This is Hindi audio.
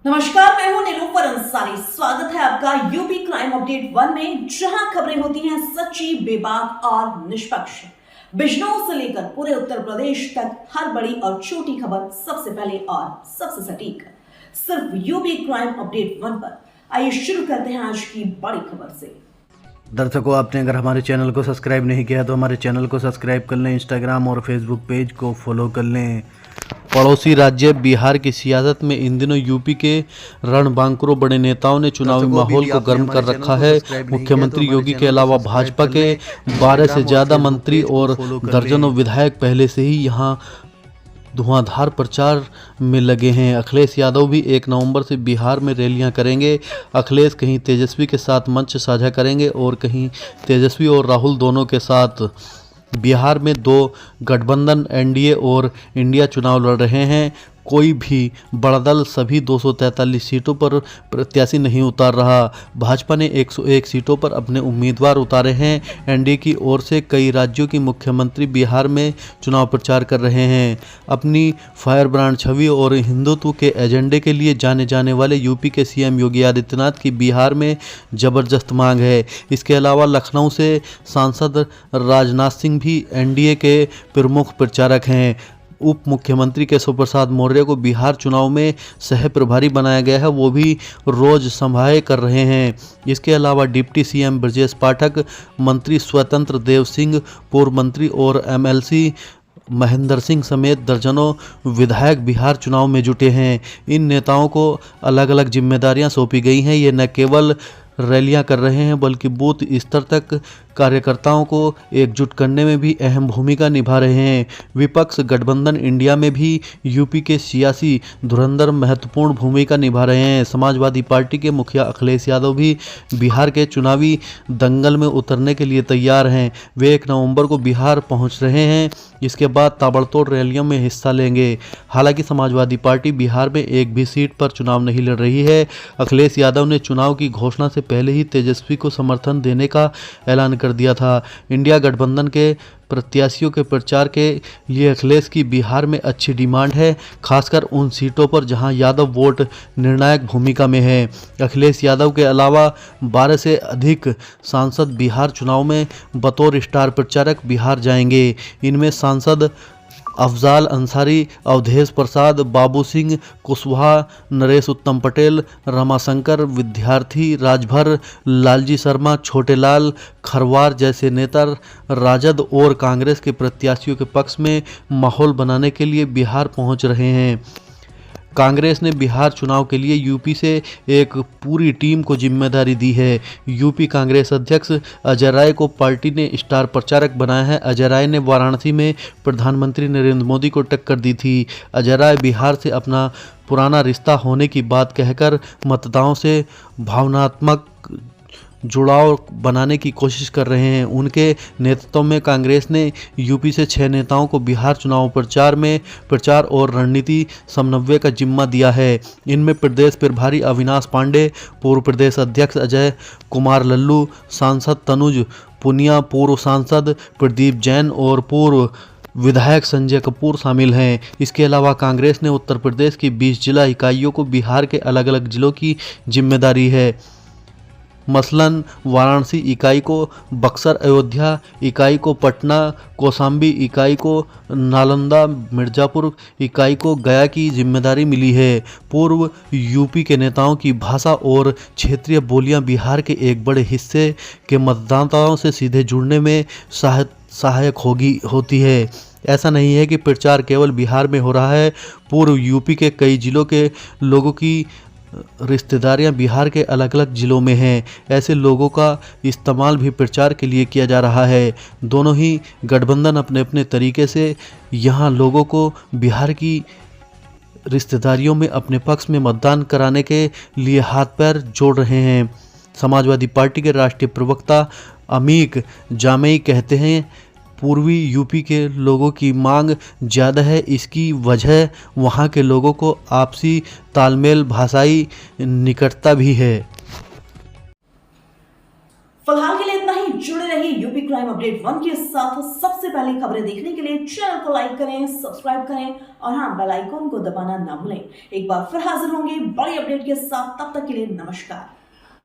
नमस्कार, मैं हूं नीलूफर अंसारी। स्वागत है आपका यूपी क्राइम अपडेट 1 में, जहां खबरें होती हैं सच्ची, बेबाक और निष्पक्ष। बिजनौर से लेकर पूरे उत्तर प्रदेश तक हर बड़ी और छोटी खबर सबसे पहले और सबसे सटीक सिर्फ यूपी क्राइम अपडेट 1 पर। आइए शुरू करते हैं आज की बड़ी खबर से। दर्शकों, आपने अगर हमारे चैनल को सब्सक्राइब नहीं किया तो हमारे चैनल को सब्सक्राइब कर लें, इंस्टाग्राम और फेसबुक पेज को फॉलो कर लें। पड़ोसी राज्य बिहार की सियासत में इन दिनों यूपी के रणबांकुरों बड़े नेताओं ने चुनावी माहौल को गर्म कर रखा है। मुख्यमंत्री योगी के अलावा भाजपा के 12 से ज़्यादा मंत्री और दर्जनों विधायक पहले से ही यहां धुआंधार प्रचार में लगे हैं। अखिलेश यादव भी 1 नवंबर से बिहार में रैलियां करेंगे। अखिलेश कहीं तेजस्वी के साथ मंच साझा करेंगे और कहीं तेजस्वी और राहुल दोनों के साथ। बिहार में 2 गठबंधन एनडीए और इंडिया चुनाव लड़ रहे हैं। कोई भी बड़ा दल सभी 243 सीटों पर प्रत्याशी नहीं उतार रहा। भाजपा ने 101 सीटों पर अपने उम्मीदवार उतारे हैं। एनडीए की ओर से कई राज्यों की मुख्यमंत्री बिहार में चुनाव प्रचार कर रहे हैं। अपनी फायर ब्रांड छवि और हिंदुत्व के एजेंडे के लिए जाने जाने वाले यूपी के सीएम योगी आदित्यनाथ की बिहार में जबरदस्त मांग है। इसके अलावा लखनऊ से सांसद राजनाथ सिंह भी एनडीए के प्रमुख प्रचारक हैं। उप मुख्यमंत्री केशव प्रसाद मौर्य को बिहार चुनाव में सह प्रभारी बनाया गया है, वो भी रोज संभाए कर रहे हैं। इसके अलावा डिप्टी सीएम ब्रजेश पाठक, मंत्री स्वतंत्र देव सिंह, पूर्व मंत्री और एमएलसी महेंद्र सिंह समेत दर्जनों विधायक बिहार चुनाव में जुटे हैं। इन नेताओं को अलग अलग जिम्मेदारियां सौंपी गई हैं। ये न केवल रैलियां कर रहे हैं बल्कि बूथ स्तर तक कार्यकर्ताओं को एकजुट करने में भी अहम भूमिका निभा रहे हैं। विपक्ष गठबंधन इंडिया में भी यूपी के सियासी धुरंधर महत्वपूर्ण भूमिका निभा रहे हैं। समाजवादी पार्टी के मुखिया अखिलेश यादव भी बिहार के चुनावी दंगल में उतरने के लिए तैयार हैं। वे 1 नवंबर को बिहार पहुंच रहे हैं। इसके बाद ताबड़तोड़ रैलियों में हिस्सा लेंगे। हालांकि समाजवादी पार्टी बिहार में एक भी सीट पर चुनाव नहीं लड़ रही है। अखिलेश यादव ने चुनाव की घोषणा से पहले ही तेजस्वी को समर्थन देने का ऐलान कर दिया था। इंडिया गठबंधन के प्रत्याशियों के प्रचार के लिए अखिलेश की बिहार में अच्छी डिमांड है, खासकर उन सीटों पर जहां यादव वोट निर्णायक भूमिका में है। अखिलेश यादव के अलावा 12 से अधिक सांसद बिहार चुनाव में बतौर स्टार प्रचारक बिहार जाएंगे। इनमें सांसद अफजाल अंसारी, अवधेश प्रसाद, बाबू सिंह कुशवाहा, नरेश उत्तम पटेल, रमाशंकर, विद्यार्थी राजभर, लालजी शर्मा, छोटेलाल खरवार जैसे नेता राजद और कांग्रेस के प्रत्याशियों के पक्ष में माहौल बनाने के लिए बिहार पहुंच रहे हैं। कांग्रेस ने बिहार चुनाव के लिए यूपी से एक पूरी टीम को जिम्मेदारी दी है। यूपी कांग्रेस अध्यक्ष अजय राय को पार्टी ने स्टार प्रचारक बनाया है। अजय राय ने वाराणसी में प्रधानमंत्री नरेंद्र मोदी को टक्कर दी थी। अजय राय बिहार से अपना पुराना रिश्ता होने की बात कहकर मतदाताओं से भावनात्मक जुड़ाव बनाने की कोशिश कर रहे हैं। उनके नेतृत्व में कांग्रेस ने यूपी से 6 नेताओं को बिहार चुनाव प्रचार और रणनीति समन्वय का जिम्मा दिया है। इनमें प्रदेश प्रभारी अविनाश पांडे, पूर्व प्रदेश अध्यक्ष अजय कुमार लल्लू, सांसद तनुज पुनिया, पूर्व सांसद प्रदीप जैन और पूर्व विधायक संजय कपूर शामिल हैं। इसके अलावा कांग्रेस ने उत्तर प्रदेश की 20 जिला इकाइयों को बिहार के अलग अलग जिलों की जिम्मेदारी है। मसलन वाराणसी इकाई को बक्सर, अयोध्या इकाई को पटना, कौशाम्बी इकाई को नालंदा, मिर्ज़ापुर इकाई को गया की जिम्मेदारी मिली है। पूर्व यूपी के नेताओं की भाषा और क्षेत्रीय बोलियां बिहार के एक बड़े हिस्से के मतदाताओं से सीधे जुड़ने में सहायक होती है। ऐसा नहीं है कि प्रचार केवल बिहार में हो रहा है। पूर्व यूपी के कई जिलों के लोगों की रिश्तेदारियां बिहार के अलग अलग जिलों में हैं। ऐसे लोगों का इस्तेमाल भी प्रचार के लिए किया जा रहा है। दोनों ही गठबंधन अपने अपने तरीके से यहां लोगों को बिहार की रिश्तेदारियों में अपने पक्ष में मतदान कराने के लिए हाथ पैर जोड़ रहे हैं। समाजवादी पार्टी के राष्ट्रीय प्रवक्ता अमीक जामेई कहते हैं, पूर्वी यूपी के लोगों की मांग ज़्यादा है। इसकी वजह वहाँ के लोगों को आपसी तालमेल, भाषाई निकटता भी है। फिलहाल के लिए इतना ही। जुड़े रहिए यूपी क्राइम अपडेट 1 के साथ सबसे पहले खबरें देखने के लिए चैनल को लाइक करें, सब्सक्राइब करें और हाँ, बेल आइकन को दबाना ना भूलें। एक बार फिर हाजिर होंगे बड़ी अपडेट के साथ, तब तक के लिए नमस्कार।